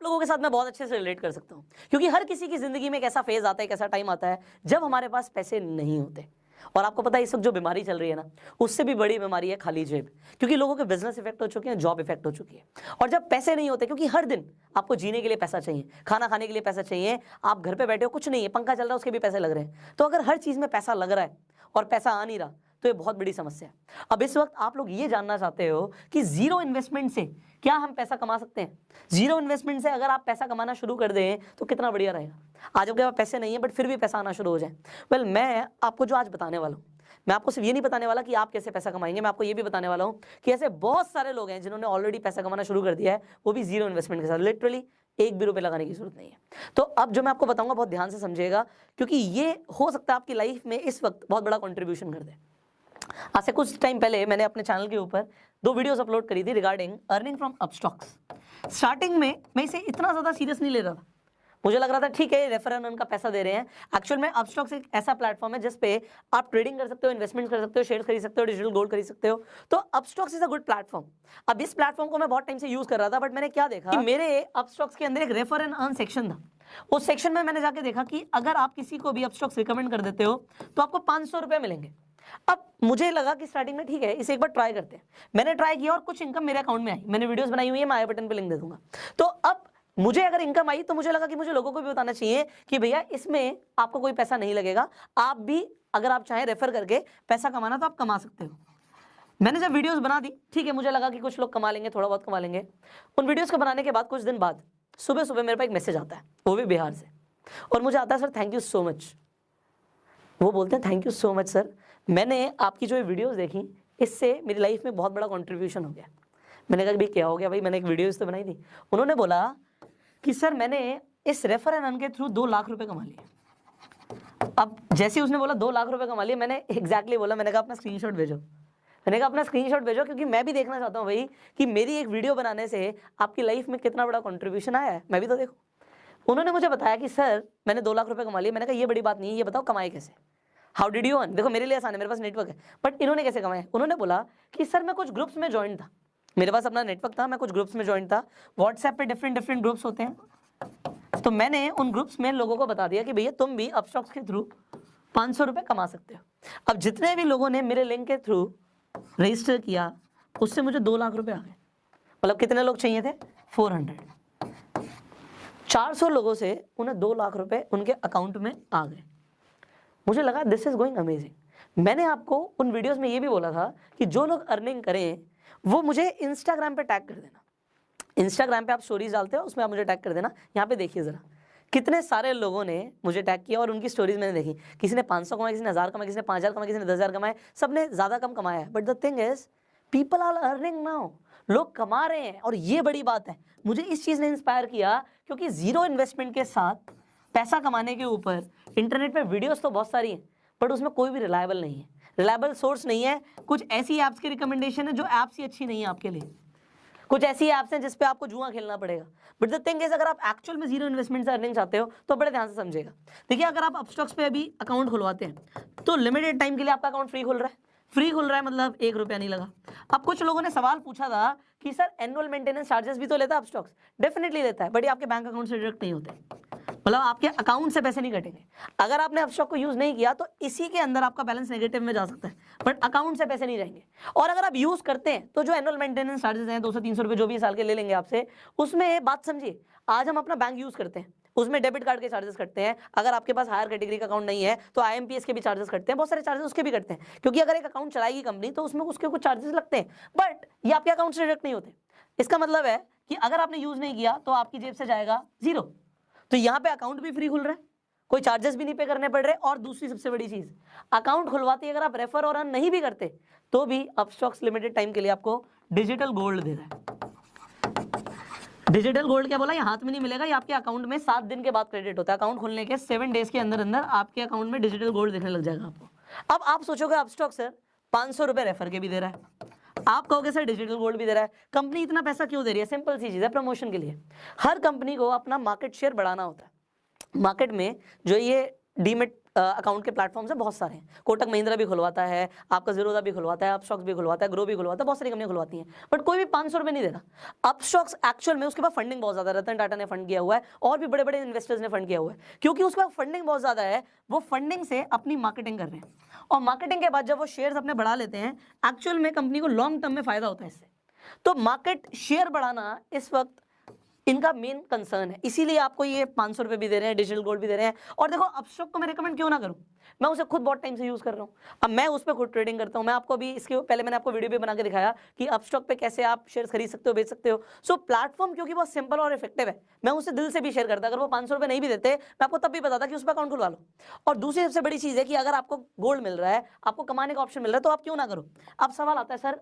लोगों के साथ मैं बहुत अच्छे से रिलेट कर सकता हूँ, क्योंकि हर किसी की जिंदगी में एक ऐसा फेज आता है, एक ऐसा टाइम आता है जब हमारे पास पैसे नहीं होते। और आपको पता है इस वक्त जो बीमारी चल रही है ना, उससे भी बड़ी बीमारी है खाली जेब, क्योंकि लोगों के बिजनेस इफेक्ट हो चुके हैं, जॉब इफेक्ट हो चुकी है। और जब पैसे नहीं होते, क्योंकि हर दिन आपको जीने के लिए पैसा चाहिए, खाना खाने के लिए पैसा चाहिए, आप घर पे बैठे हो, कुछ नहीं है, पंखा चल रहा है, उसके भी पैसे लग रहे हैं। तो अगर हर चीज में पैसा लग रहा है और पैसा आ नहीं रहा, तो ये बहुत बड़ी समस्या है। अब इस वक्त आप लोग ये जानना चाहते हो कि जीरो इन्वेस्टमेंट से क्या हम पैसा कमा सकते हैं। जीरो इन्वेस्टमेंट से अगर आप पैसा कमाना शुरू कर दें तो कितना बढ़िया रहेगा। आज आपके पास पैसे नहीं है बट फिर भी पैसा आना शुरू हो जाए। वेल, मैं आपको जो आज बताने वाला हूँ, मैं आपको सिर्फ ये नहीं बताने वाला कि आप कैसे पैसा कमाएंगे, मैं आपको ये भी बताने वाला हूँ कि ऐसे बहुत सारे लोग हैं जिन्होंने ऑलरेडी पैसा कमाना शुरू कर दिया है, वो भी जीरो इन्वेस्टमेंट के साथ। लिटरली एक भी रुपए लगाने की जरूरत नहीं है। तो अब जो मैं आपको बताऊंगा बहुत ध्यान से समझिएगा, क्योंकि ये हो सकता है आपकी लाइफ में इस वक्त बहुत बड़ा कंट्रीब्यूशन कर दे। आज से कुछ टाइम पहले मैंने अपने चैनल के ऊपर 2 वीडियोस अपलोड करी थी regarding earning from Upstox. Starting में मैं इसे इतना ज़्यादा सीरियस नहीं ले रहा था, मुझे लग रहा था ठीक है रेफर एंड अर्न का पैसा दे रहे हैं। एक्चुअल में अपस्टॉक्स एक ऐसा प्लेटफॉर्म है जिस पे आप ट्रेडिंग कर सकते हो, इन्वेस्टमेंट कर सकते हो, शेयर खरीद सकते हो, डिजिटल गोल्ड खरीद सकते हो। तो Upstox is a good platform. अब इस प्लेटफॉर्म को मैं बहुत टाइम से यूज कर रहा था, बट मैंने क्या देखा कि मेरे अपस्टॉक्स के अंदर एक रेफर एंड अर्न सेक्शन था। उस सेक्शन में मैंने जाके देखा कि अगर आप किसी को भी अपस्टॉक्स रिकमेंड कर देते हो तो आपको 500 रुपए मिलेंगे। अब मुझे लगा कि स्टार्टिंग में ठीक है, इसे एक बार ट्राई करते हैं। मैंने ट्राई किया और कुछ इनकम मेरे अकाउंट में आई। मैंने वीडियोस बनाई हुई है, मैं आई बटन पे लिंक दे दूंगा। तो अब मुझे अगर इनकम आई तो मुझे लगा कि मुझे लोगों को भी बताना चाहिए कि भैया इसमें आपको कोई पैसा नहीं लगेगा, आप भी अगर आप चाहें रेफर करके पैसा कमाना तो आप कमा सकते हो। मैंने जब वीडियोस बना दी, ठीक है, मुझे लगा कि कुछ लोग कमा लेंगे, थोड़ा बहुत कमा लेंगे। उन वीडियोस को बनाने के बाद कुछ दिन बाद सुबह सुबह मेरे पास एक मैसेज आता है, वो भी बिहार से, और मुझे आता है sir thank you so much. वो बोलते हैं thank you so much sir, मैंने आपकी जो वीडियोस देखी इससे मेरी लाइफ में बहुत बड़ा कंट्रीब्यूशन हो गया। मैंने कहा भाई क्या हो गया भाई, मैंने एक वीडियोस तो बनाई थी। उन्होंने बोला कि सर मैंने इस रेफर एंड अर्न के थ्रू 2 लाख रुपए कमा लिए। अब जैसे ही उसने बोला 2 लाख रुपए कमा लिए, मैंने एग्जैक्टली बोला, मैंने कहा अपना स्क्रीनशॉट भेजो। मैंने कहा अपना स्क्रीनशॉट भेजो, क्योंकि मैं भी देखना चाहता हूँ भाई कि मेरी एक वीडियो बनाने से आपकी लाइफ में कितना बड़ा कंट्रीब्यूशन आया है, मैं भी तो देखूँ। उन्होंने मुझे बताया कि सर मैंने 2 लाख रुपए कमा लिए। मैंने कहा ये बड़ी बात नहीं है, ये बताओ कमाए कैसे, हाउ डिड यू अर्न। देखो मेरे लिए आसान है, मेरे पास नेटवर्क है, बट इन्होंने कैसे कमाए। उन्होंने बोला कि सर मैं कुछ ग्रुप्स में ज्वाइन था, मेरे पास अपना नेटवर्क था, मैं कुछ ग्रुप्स में ज्वाइन था। व्हाट्सएप पे डिफरेंट ग्रुप्स होते हैं, तो मैंने उन ग्रुप्स में लोगों को बता दिया कि भैया तुम भी अपस्टॉक्स के थ्रू 500 रुपए कमा सकते हो। अब जितने भी लोगों ने मेरे लिंक के थ्रू रजिस्टर किया, उससे मुझे 2 लाख रुपए आ गए। मतलब कितने लोग चाहिए थे, 400। 400 लोगों से उन्हें 2 लाख रुपए उनके अकाउंट में आ गए। मुझे लगा दिस इज गोइंग अमेजिंग। मैंने आपको उन वीडियोस में ये भी बोला था कि जो लोग अर्निंग करें वो मुझे इंस्टाग्राम पे टैग कर देना। इंस्टाग्राम पे आप स्टोरीज डालते हो, उसमें आप मुझे टैग कर देना। यहाँ पे देखिए जरा कितने सारे लोगों ने मुझे टैग किया और उनकी स्टोरीज मैंने देखी। किसी ने 500 कमाए, किसी ने 1000 कमाए, किसी ने 5000 कमाए, किसी ने 10,000 कमाए, सबने ज़्यादा कम कमाया है। But the thing is people are earning now, लोग कमा रहे हैं। और ये बड़ी बात है, मुझे इस चीज़ ने इंस्पायर किया, क्योंकि जीरो इन्वेस्टमेंट के साथ पैसा कमाने के ऊपर इंटरनेट पे वीडियोस तो बहुत सारी हैं, बट उसमें कोई भी रिलायबल नहीं है, रिलायबल सोर्स नहीं है। कुछ ऐसी ऐप्स की रिकमेंडेशन है जो ऐप्स ही अच्छी नहीं है आपके लिए, कुछ ऐसी ऐप्स हैं जिस पे आपको जुआ खेलना पड़ेगा। बट द थिंग इज अगर आप एक्चुअल में जीरो इन्वेस्टमेंट से अर्निंग चाहते हो तो बड़े ध्यान से समझिएगा। देखिए अगर आप अपस्टॉक्स पे अभी अकाउंट खुलवाते हैं तो लिमिटेड टाइम के लिए आपका अकाउंट फ्री खुल रहा है। फ्री खुल रहा है मतलब 1 रुपया नहीं लगा। अब कुछ लोगों ने सवाल पूछा था कि सर एनुअल मेंटेनेंस चार्जेस भी तो लेता है अपस्टॉक्स। डेफिनेटली लेता है, बट ये आपके बैंक अकाउंट से डिडक्ट नहीं होते, मतलब आपके अकाउंट से पैसे नहीं कटेंगे। अगर आपने अपस्टॉक को यूज नहीं किया तो इसी के अंदर आपका बैलेंस नेगेटिव में जा सकता है, बट अकाउंट से पैसे नहीं जाएंगे। और अगर आप यूज करते हैं तो जो एनुअल मेंटेनेंस चार्जेस हैं 200-300 रुपए जो भी साल के ले लेंगे आपसे, उसमें बात समझिए, आज हम अपना बैंक यूज करते हैं, उसमें डेबिट कार्ड के चार्जेस कटते हैं। अगर आपके पास हायर कैटेगरी का अकाउंट नहीं है तो आईएमपीएस के भी चार्जेस कटते हैं, बहुत सारे चार्जेस उसके भी कटते हैं, क्योंकि अगर एक अकाउंट चलाएगी कंपनी तो उसमें उसके कुछ चार्जेस लगते हैं, बट ये आपके अकाउंट से डिडक्ट नहीं होते। इसका मतलब है कि अगर आपने यूज नहीं किया तो आपकी जेब से जाएगा 0। तो यहाँ पे अकाउंट भी फ्री खुल रहा है, कोई चार्जेस भी नहीं पे करने पड़ रहे। और दूसरी सबसे बड़ी चीज, अकाउंट खुलवाते अगर आप रेफर और अर्न नहीं भी करते तो भी अपस्टॉक्स लिमिटेड टाइम के लिए आपको डिजिटल गोल्ड दे रहा है। डिजिटल गोल्ड क्या बोला, ये हाथ में नहीं मिलेगा, ये आपके अकाउंट में 7 दिन के बाद क्रेडिट होता है। अकाउंट खोलने के 7 डेज के अंदर अंदर आपके अकाउंट में डिजिटल गोल्ड दिखने लग जाएगा आपको। अब आप सोचोगे अपस्टॉक्स सर 500 रुपए रेफर के भी दे रहा है, आप कहोगे सर डिजिटल गोल्ड भी दे रहा है, कंपनी इतना पैसा क्यों दे रही है? सिंपल सी चीज है, प्रमोशन के लिए। हर कंपनी को अपना मार्केट शेयर बढ़ाना होता है। मार्केट में जो ये डीमेट अकाउंट के प्लेटफॉर्म्स है, बहुत सारे हैं। कोटक महिंद्रा भी खुलवाता है, आपका ज़ीरोधा भी खुलवाता है, अपस्टॉक्स भी खुलवाता है, ग्रो भी खुलवाता है, बहुत सारी कंपनियां खुलवाती हैं, बट कोई भी 500 रुपये नहीं देता। अपस्टॉक्स एक्चुअल में उसके पास फंडिंग बहुत ज़्यादा, रतन टाटा ने फंड किया हुआ है और भी बड़े बड़े इन्वेस्टर्स ने फंड किया हुआ है, क्योंकि उसके पास फंडिंग बहुत ज़्यादा है। वो फंडिंग से अपनी मार्केटिंग कर रहे हैं, और मार्केटिंग के बाद जब वो शेयर्स अपने बढ़ा लेते हैं, एक्चुअल में कंपनी को लॉन्ग टर्म में फायदा होता है इससे। तो मार्केट शेयर बढ़ाना इस वक्त इनका मेन कंसर्न है, इसीलिए आपको ये 500 रुपये भी दे रहे हैं, डिजिटल गोल्ड भी दे रहे हैं। और देखो अपस्टॉक को मैं रिकमेंड क्यों ना करूं, मैं उसे खुद बहुत टाइम से यूज़ कर रहा हूं, अब मैं उस पर खुद ट्रेडिंग करता हूं। मैं आपको भी इसके पहले मैंने आपको वीडियो भी बना के दिखाया कि अपस्टॉक पे कैसे आप शेयर्स खरीद सकते हो, बेच सकते हो। सो प्लेटफॉर्म क्योंकि बहुत सिंपल और इफेक्टिव है, मैं उसे दिल से भी शेयर करता। अगर वो 500 रुपये नहीं भी देते, मैं आपको तब भी बताता कि उस पर अकाउंट खुलवा लो। और दूसरी सबसे बड़ी चीज़ है कि अगर आपको गोल्ड मिल रहा है, आपको कमाने का ऑप्शन मिल रहा है, तो आप क्यों ना करो। अब सवाल आता है सर,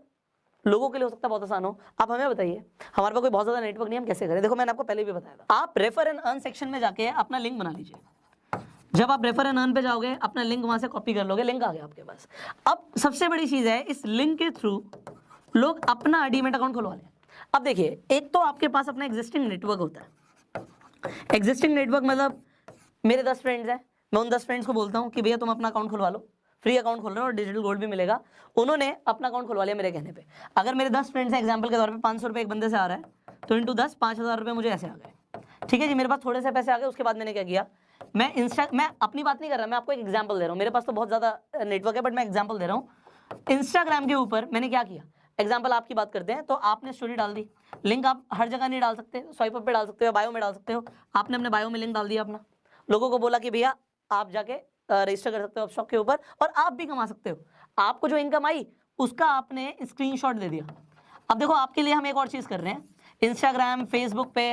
लोगों के लिए हो सकता है बहुत आसान हो, आप हमें बताइए, हमारे पास कोई बहुत ज़्यादा नेटवर्क नहीं, हम कैसे करें। देखो मैंने आपको पहले भी बताया था, आप रेफर एंड अर्न सेक्शन में जाके अपना लिंक बना लीजिए। जब आप रेफर एंड अर्न पे जाओगे, अपना लिंक वहां से कॉपी कर लोगे, लिंक आ गया आपके पास। अब सबसे बड़ी चीज़ है, इस लिंक के थ्रू लोग अपना डीमैट अकाउंट खुलवा लें। अब देखिए, एक तो आपके पास अपना एग्जिस्टिंग नेटवर्क होता है। एग्जिस्टिंग नेटवर्क मतलब मेरे 10 फ्रेंड्स हैं, मैं उन 10 फ्रेंड्स को बोलता हूँ कि भैया तुम अपना अकाउंट खुलवा लो, फ्री अकाउंट खोल रहे हो और डिजिटल गोल्ड भी मिलेगा। उन्होंने अपना अकाउंट खुलवा लिया मेरे कहने पे। अगर मेरे 10 फ्रेंड्स हैं, एग्जांपल के तौर पे 500 रुपये एक बंदे से आ रहा है, तो इंटू 10 5,000 रुपये मुझे ऐसे आ गए। ठीक है जी, मेरे पास थोड़े से पैसे आ गए। उसके बाद मैंने क्या किया, मैं अपनी बात नहीं कर रहा, मैं आपको एक एग्जाम्पल दे रहा हूँ। मेरे पास तो बहुत ज़्यादा नेटवर्क है, बट मैं एग्जाम्पल दे रहा हूँ। इंस्टाग्राम के ऊपर मैंने क्या किया, एग्जाम्पल आपकी बात करते हैं, तो आपने स्टोरी डाल दी, लिंक आप हर जगह नहीं डाल सकते, स्वाइप अप पे डाल सकते हो, बायो में डाल सकते हो। आपने अपने बायो में लिंक डाल दिया अपना, लोगों को बोला कि भैया आप जाके रजिस्टर कर सकते हो अपस्टॉक के ऊपर, और आप भी कमा सकते हो। आपको जो इनकम आई उसका आपने स्क्रीनशॉट दे दिया। अब देखो, आपके लिए हम एक और चीज़ कर रहे हैं, इंस्टाग्राम फेसबुक पे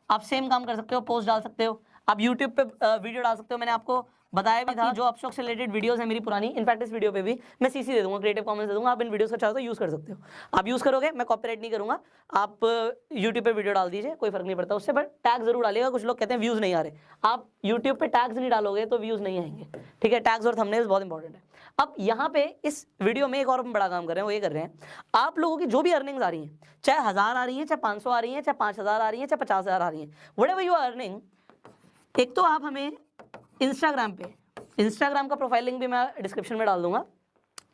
आप सेम काम कर सकते हो, पोस्ट डाल सकते हो, आप यूट्यूब पे वीडियो डाल सकते हो। मैंने आपको बताया भी था, जो अपस्टॉक से रिलेटेड वीडियोस है मेरी पुरानी, इनफैक्ट इस वीडियो पे भी मैं सीसी दे दूंगा, क्रिएटिव कॉमन्स दे दूंगा, आप इन वीडियोस का चाहो तो यूज़ कर सकते हो। आप यूज़ करोगे, मैं कॉपीराइट नहीं करूंगा, आप यूट्यूब पे वीडियो डाल दीजिए, कोई फर्क नहीं पड़ता उससे, बट टैग जरूर डालिएगा। कुछ लोग कहते हैं व्यूज़ नहीं आ रहे, आप यूट्यूब पे टैग्स नहीं डालोगे तो व्यूज़ नहीं आएंगे। ठीक है, टैग्स और थंबनेल्स बहुत इंपॉर्टेंट है। अब यहाँ पे इस वीडियो में एक और बड़ा काम कर रहे हैं, वो ये कर रहे हैं, आप लोगों की जो भी अर्निंग्स आ रही हैं, चाहे 1000 आ रही हैं, चाहे 500 आ रही हैं, चाहे 5000 आ रही हैं, चाहे 50,000 आ रही हैं, व्हाटएवर यू आर अर्निंग, एक तो आप हमें इंस्टाग्राम पे, इंस्टाग्राम का प्रोफाइल लिंक भी मैं डिस्क्रिप्शन में डाल दूंगा,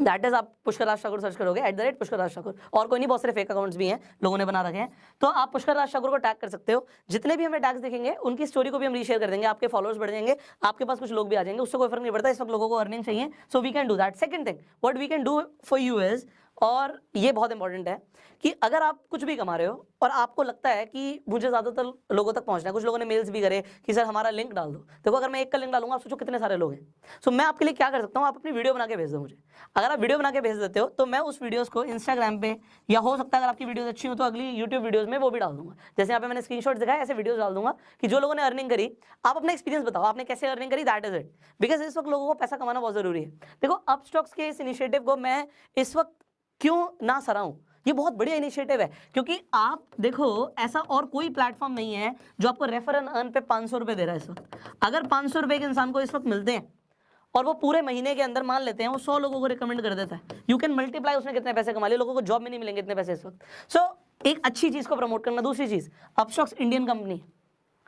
दैट इज आप पुष्कर राज ठाकुर सर्च करोगे, @पुष्कर राज ठाकुर, और कोई नहीं, बहुत सारे फेक अकाउंट्स भी हैं लोगों ने बना रखे हैं, तो आप पुष्कर राज ठाकुर को टैग कर सकते हो। जितने भी हमें टैग्स दिखेंगे उनकी स्टोरी को भी हम रीशेयर कर देंगे, आपके फॉलोअर्स बढ़ जाएंगे, आपके पास कुछ लोग भी आ जाएंगे, उससे कोई फर्क नहीं पड़ता। इस वक्त लोगों को अर्निंग चाहिए, so we can do that. Second thing what we can do for you is, और ये बहुत इंपॉर्टेंट है, कि अगर आप कुछ भी कमा रहे हो और आपको लगता है कि मुझे ज़्यादातर लोगों तक पहुंचना है, कुछ लोगों ने मेल्स भी करे कि सर हमारा लिंक डाल दो। देखो, अगर मैं एक का लिंक डालूंगा, आप सोचो कितने सारे लोग हैं। सो मैं आपके लिए क्या कर सकता हूँ, आप अपनी वीडियो बना के भेज दो मुझे। अगर आप वीडियो बना के भेज देते हो तो मैं उस वीडियोस को इंस्टाग्राम पे, या हो सकता है अगर आपकी वीडियोस अच्छी हो तो अगली यूट्यूब वीडियोस में वो भी डाल दूंगा। जैसे यहाँ पे मैंने स्क्रीनशॉट दिखाया, ऐसे वीडियोस डाल दूंगा कि जो लोगों ने अर्निंग करी, आप अपना एक्सपीरियंस बताओ, आपने कैसे अर्निंग करी, दैट इज इट। बिकॉज इस वक्त लोगों को पैसा कमाना बहुत जरूरी है। देखो, अपस्टॉक्स के इस इनिशिएटिव को मैं इस वक्त क्यों ना सराहूं, ये बहुत बढ़िया इनिशिएटिव है, क्योंकि आप देखो, ऐसा और कोई प्लेटफॉर्म नहीं है जो आपको रेफर एंड अर्न पे 500 रुपये दे रहा है इस वक्त। अगर 500 रुपये के इंसान को इस वक्त मिलते हैं और वो पूरे महीने के अंदर मान लेते हैं वो 100 लोगों को रिकमेंड कर देता है, यू कैन मल्टीप्लाई उसने कितने पैसे कमा लिए। लोगों को जॉब में नहीं मिलेंगे इतने पैसे इस वक्त। सो एक अच्छी चीज़ को प्रमोट करना। दूसरी चीज़, अपस्टॉक्स इंडियन कंपनी,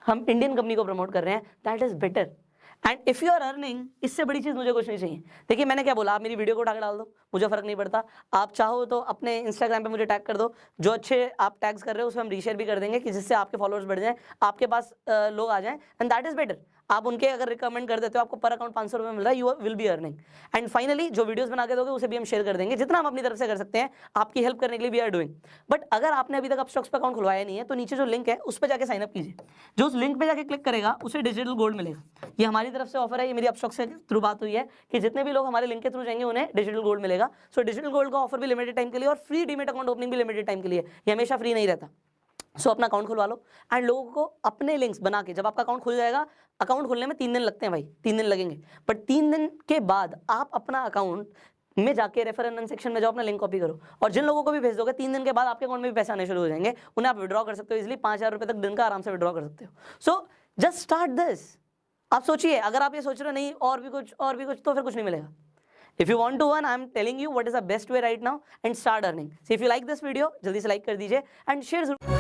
हम इंडियन कंपनी को प्रमोट कर रहे हैं, that is better. And if you are earning, इससे बड़ी चीज़ मुझे कुछ नहीं चाहिए। देखिए, मैंने क्या बोला, आप मेरी वीडियो को उठा के डाल दो, मुझे फर्क नहीं पड़ता। आप चाहो तो अपने इंस्टाग्राम पे मुझे टैग कर दो, जो अच्छे आप टैग्स कर रहे हो उसमें हम रीशेयर भी कर देंगे, कि जिससे आपके फॉलोअर्स बढ़ जाएं, आपके पास लोग आ जाएं, एंड दैट इज बेटर। आप उनके अगर रिकमेंड कर देते हो, आपको पर अकाउंट 500 रुपये मिल रहा है, you will be earning. And finally, जो वीडियोस बना के दोगे उसे भी हम शेयर कर देंगे, जितना हम अपनी तरफ से कर सकते हैं आपकी हेल्प करने के लिए वी आर डूइंग। बट अगर आपने अभी तक अपस्टॉक्स पे अकाउंट खुलवाया नहीं है, तो नीचे जो लिंक है उस पर जाके साइन अप कीजिए। जो उस लिंक पे जाके क्लिक करेगा उसे डिजिटल गोल्ड मिलेगा। ये हमारी तरफ से ऑफर है, ये मेरी अपस्टॉक्स के थ्रू बात हुई है कि जितने भी लोग हमारे लिंक के थ्रू जाएंगे उन्हें डिजिटल गोल्ड मिलेगा। सो डिजिटल गोल्ड का ऑफर भी लिमिटेड टाइम के लिए, और फ्री डीमेट अकाउंट ओपनिंग भी लिमिटेड टाइम के लिए, ये हमेशा फ्री नहीं रहता। सो अपना अकाउंट खुलवा लो, एंड लोगों को अपने लिंक्स बना के, जब आपका अकाउंट खुल जाएगा, अकाउंट खुलने में 3 दिन लगते हैं भाई, 3 दिन लगेंगे, बट 3 दिन के बाद आप अपना अकाउंट में जाके रेफर एंड अर्न सेक्शन में जाओ, अपना लिंक कॉपी करो, और जिन लोगों को भी भेज दोगे 3 दिन के बाद आपके अकाउंट में भी पैसे आने शुरू हो जाएंगे, उन्हें आप विड्रॉ कर सकते हो, इसलिए 5,000 रुपये तक दिन का आराम से विड्रॉ कर सकते हो। So just start this. आप सोचिए, अगर आप ये सोच रहे हो नहीं और भी कुछ, तो फिर कुछ नहीं मिलेगा। If you want to earn, I am telling you what is the best way right now, and start earning. So if you like this video, जल्दी से लाइक कर दीजिए and share